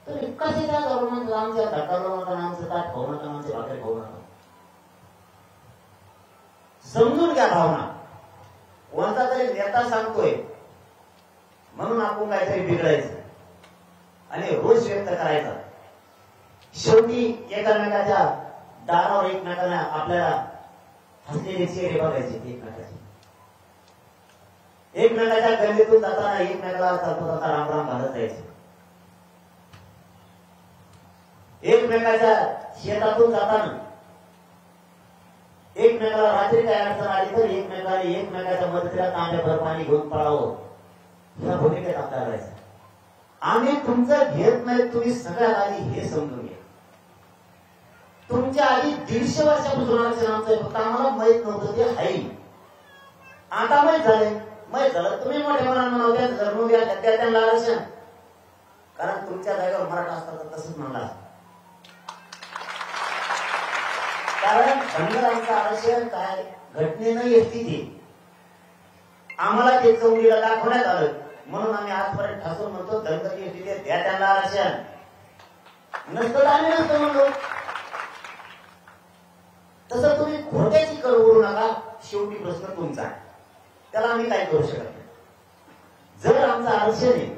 तर कसे त्या गव्हर्नमेंट आमच्या धक्कालो नका आमचं ताट खाऊ नका आमचे भाकरी खाऊ नका. समजून घ्या भावना. कोणता तरी नेता सांगतोय म्हणून आपण काहीतरी बिघडायचं आणि रोष व्यक्त करायचा. शेवटी एकमेकाच्या दारावर एकमेकांना आपल्याला हसलेले चेहरे बघायचे एकमेकाचे. एकमेकाच्या गल्लीतून जाताना एकमेकाला चालता चालता रामराम घालत जायचे. एकमेकाच्या शेतातून जाताना एकमेकाला रात्री काय अडचण आली तर एकमेकाच्या मदतीला तांब्याभर पाणी घेऊन पळावं या भूमिकेत आपल्याला राहायचं. आम्ही तुमचं घेत नाही, तुम्ही सगळ्यात आधी हे समजून घ्या. तुमच्या आधी 150 वर्षापासून आरक्षण आमचं फक्त आम्हाला माहित नव्हतं ते आहे. आता माहित झालं तुम्ही मोठ्या मनात म्हणावत्या धर्म द्या त्यांना आरक्षण. कारण तुमच्या जागेवर मराठा असतात तर तसंच म्हणला. कारण धनगरांचं आरक्षण काय घटनेनं येते ते आम्हाला ते चौकीला दाखवण्यात आलं म्हणून आम्ही आजपर्यंत ठासून म्हणतो धनगर येते द्या त्यांना आरक्षण. नसतं आम्ही नसतं म्हणलो. तसं तुम्ही खोट्याची कर ओढू नका. शेवटी प्रश्न तुमचा आहे, त्याला आम्ही काय करू शकत नाही. जर आमचं आरक्षण आहे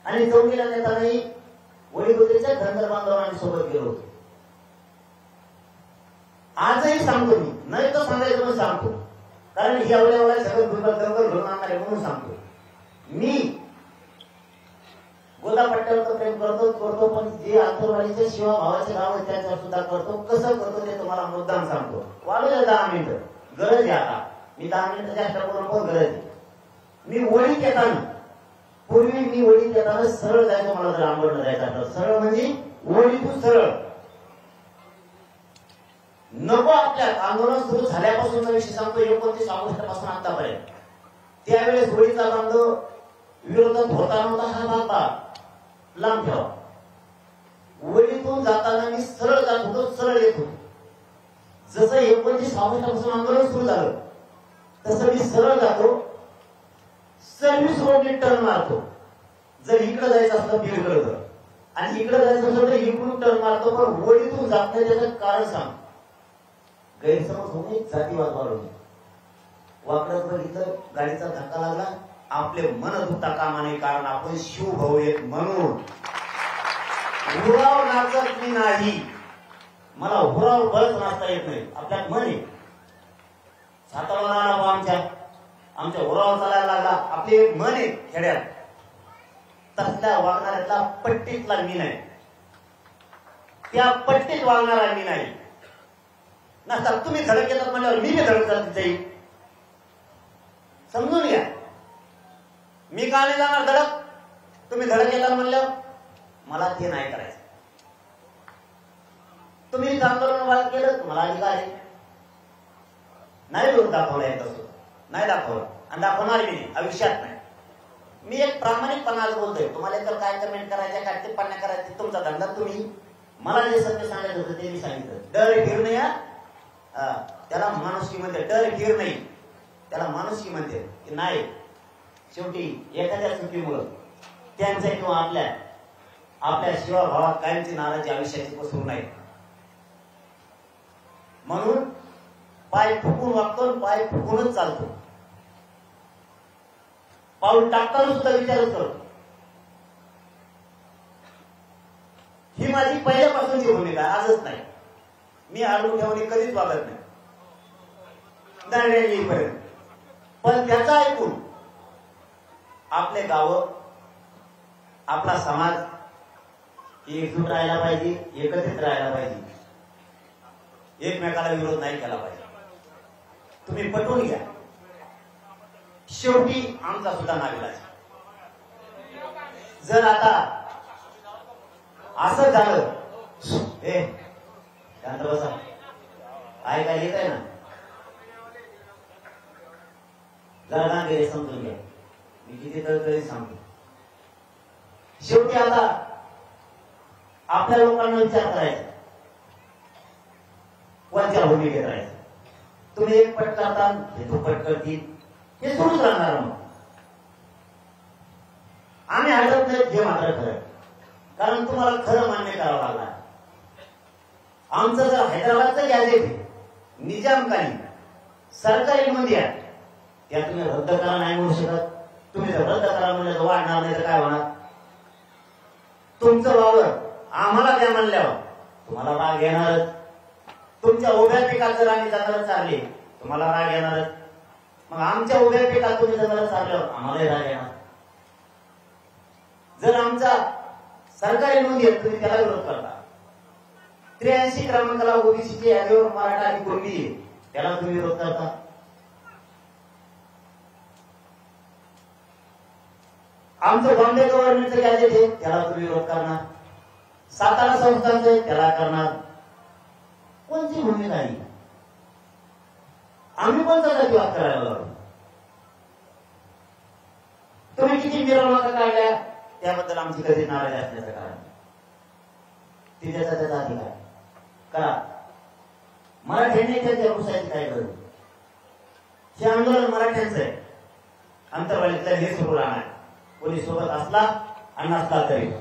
आणि चौकीला नेतानाही वडीलबद्रीच्या धनगर बांधवांना आम्ही सोबत गेलो होतो. आजही सांगतो मी, नाही तर सांगायचं पण सांगतो. कारण ही एवढ्या सगळं दुर्बल घेऊन आणणार आहे म्हणून सांगतो. मी गोदापट्ट्यावर प्रेम करतो पण जे आंतरवाडीचे शिवा भावाचे गाव आहे त्याच्यावर सुद्धा करतो. कसं करतो ते तुम्हाला मुद्दाम सांगतो. वाढूया 10 मिनिटं, गरज आहे आता. मी 10 मिनिटं जास्त करून पण गरज आहे. मी वडीत येताना पूर्वी मी वडीत येताना सरळ जायचं. मला जर आंबवणं जायचं तर सरळ म्हणजे वडीतून सरळ नको. आपल्या आंदोलन सुरू झाल्यापासून विषय सांगतो 29 ऑगस्ट पासून आतापर्यंत. त्यावेळेस वडीचा बांधव विरोधात होता नव्हता हा बाबा लांब ठेवा. वडीतून जाताना मी सरळ जात होतो, सरळ येत होतो. जसं 29 ऑगस्ट पासून आंदोलन सुरू झालं तसं मी सरळ जातो. सर्व्हिस रोडने टर्न मारतो. जर इकडे जायचं असलं बीडकडे तर आणि इकडे जायचं असलं तर इकडून टर्न मारतो. पण वडीतून जात नाही त्याचं कारण सांग. गैरसमज होणे, जातीवाद वाढवणे. वाकडं बघितलं, गाडीचा धक्का लागला, आपले मन दुखता कामा नये. कारण आपण शिवभाऊ एक म्हणून हुराव नाचत मी नाही. मला हुराव बळच नाचता येत नाही. आपल्यात मन आहे. सातारा आला आमच्या हुराव चालायला लागला. आपले एक मन आहे खेड्यात. तसल्या वागणाऱ्यातला पट्टीतला मी नाही. त्या पट्टीत वागणारा मी नाही. नसतात तुम्ही धडक येतात म्हणल्यावर मी धडक जात जाईल. समजून घ्या. मी का नाही जाणार धडक? तुम्ही धडक येतात म्हणल्यावर मला ते नाही करायचं. तुम्ही आंदोलन वाद केलं तुम्हाला अधिकार आहे. नाही लोक दाखवला येत असो, नाही दाखवलं आणि दाखवणार मी नाही आयुष्यात नाही. मी एक प्रामाणिकपणाच बोलतोय. तुम्हाला तर काय कमेंट करायच्या काय टिप्पण्या करायच्या तुमचा धंदा. तुम्ही मला जे सत्य सांगायचं होतं ते मी सांगितलं. डर फिर नाही त्याला माणुसकी म्हणते. डर फिर नाही त्याला माणुसकी म्हणते की नाही. शेवटी एखाद्या चुकीमुळं त्यांच्या किंवा आपल्या शिवा भावात कायमची नाराजी आयुष्याची पसरू नाही. म्हणून पाय फुकून वागतो, पाय फुकूनच चालतो. पाऊल टाकताना सुद्धा विचारच करतो. ही माझी पहिल्यापासूनची भूमिका आजच नाही. मी आडू ठेवणे कधीच वागत नाही येईपर्यंत. पण त्याचा ऐकून आपले गाव, आपला समाज एकजूट राहायला पाहिजे, एकत्रित राहायला पाहिजे. एकमेकाला विरोध नाही केला पाहिजे. तुम्ही पटवून घ्या. शेवटी आमचा सुद्धा नाविलाज. जर आता असं झालं शांत बसा, ऐकायला येत आहे ना, जरा गेले समजून घ्या. मी किती तरी सांगतो. शेवटी आता आपल्या लोकांना विचार करायचा कोणत्या भूमिकेत राहायचं. तुम्ही एक पट करता, हे तो पट करतील, हे सुरूच राहणार. मग आम्ही हटत नाही हे मात्र खरं. कारण तुम्हाला खरं मान्य करावं लागणार. आमचं जर हैदराबादचं गॅजेट निजामकालीन सरकारी नोंदी आहे त्या तुम्ही रद्द करा नाही म्हणू शकत. तुम्ही जर रद्द करा म्हणलं तर वाढणार नाही तर काय होणार. तुमचं वावर आम्हाला द्या म्हणल्यावर तुम्हाला राग येणारच. तुमच्या उभ्या पिकात जर आम्ही जंगल चालले तुम्हाला राग येणारच. मग आमच्या उभ्या पिकात तुम्ही जंगल चालल्यावर आम्हालाही राग येणार. जर आमचा सरकारी नोंदी आहे तुम्ही त्याला विरोध करता. 83 क्रमांकाला ओबीसीच्या यादीवर मराठा आणि कुणबी त्याला तुम्ही विरोध करता. आमचं बॉम्बे गव्हर्नमेंटचं गॅजेट आहे त्याला तुम्ही विरोध करणार. सातारा संस्थांचं आहे त्याला करणार. कोणती भूमिका आहे. आम्ही कोणता जातीवाद करायला लागलो. तुम्ही किती मिरवणुका काढल्या त्याबद्दल आमची कधी नाराज असण्याचं कारण ती त्याचा अधिकार करा. मराठ्यांनी त्यांच्या घुसायची काय गरज. हे आंदोलन मराठ्यांचं आहे. अंतरवालीतल्या हे सुरू राहणार. कोणी सोबत असला आणि नसला तरी